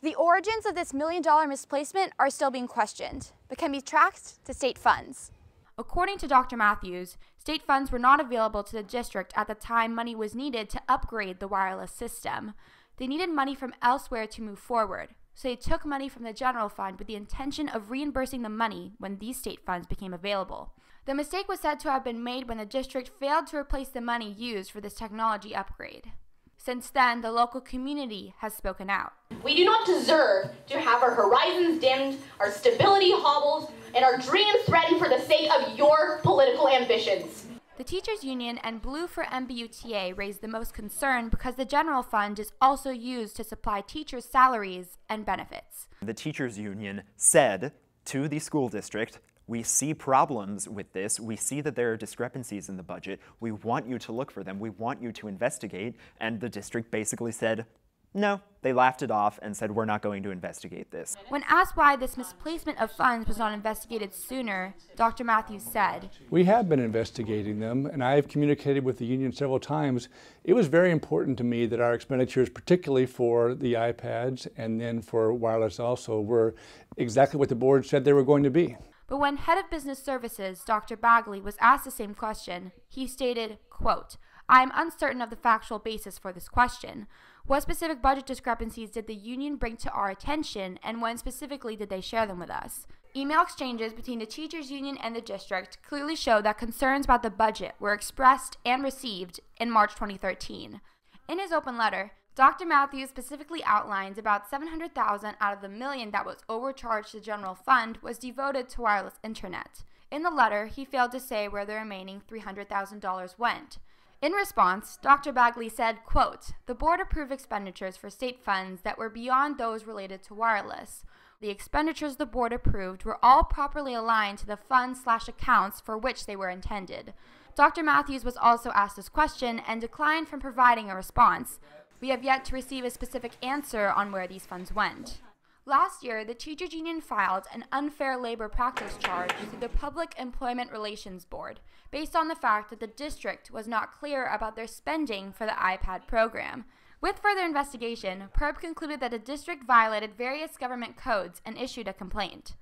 The origins of this $1 million misplacement are still being questioned, but can be tracked to state funds. According to Dr. Matthews, state funds were not available to the district at the time money was needed to upgrade the wireless system. They needed money from elsewhere to move forward, so they took money from the general fund with the intention of reimbursing the money when these state funds became available. The mistake was said to have been made when the district failed to replace the money used for this technology upgrade. Since then, the local community has spoken out. We do not deserve to have our horizons dimmed, our stability hobbled, and our dreams threatened for the sake of your political ambitions. The teachers union and Blue for MBUTA raised the most concern because the general fund is also used to supply teachers' salaries and benefits. The teachers union said to the school district, we see problems with this. We see that there are discrepancies in the budget. We want you to look for them. We want you to investigate. And the district basically said, no. They laughed it off and said, we're not going to investigate this. When asked why this misplacement of funds was not investigated sooner, Dr. Matthews said, we have been investigating them, and I have communicated with the union several times. It was very important to me that our expenditures, particularly for the iPads and then for wireless also, were exactly what the board said they were going to be. But when head of business services, Dr. Bagley, was asked the same question, he stated, quote, I am uncertain of the factual basis for this question. What specific budget discrepancies did the union bring to our attention, and when specifically did they share them with us? Email exchanges between the teachers union and the district clearly show that concerns about the budget were expressed and received in March 2013. In his open letter, Dr. Matthews specifically outlines about $700,000 out of the $1 million that was overcharged to the general fund was devoted to wireless internet. In the letter, he failed to say where the remaining $300,000 went. In response, Dr. Bagley said, quote, the board approved expenditures for state funds that were beyond those related to wireless. The expenditures the board approved were all properly aligned to the funds/accounts for which they were intended. Dr. Matthews was also asked this question and declined from providing a response. We have yet to receive a specific answer on where these funds went. Last year, the teachers union filed an unfair labor practice charge to the Public Employment Relations Board based on the fact that the district was not clear about their spending for the iPad program. With further investigation, PERB concluded that the district violated various government codes and issued a complaint.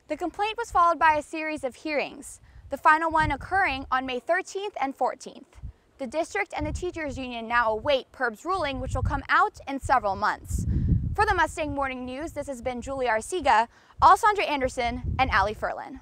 The complaint was followed by a series of hearings, the final one occurring on May 13th and 14th. The district and the teachers union now await PERB's ruling, which will come out in several months. For the Mustang Morning News, this has been Julie Arcega, Alessandra Anderson, and Allie Ferlin.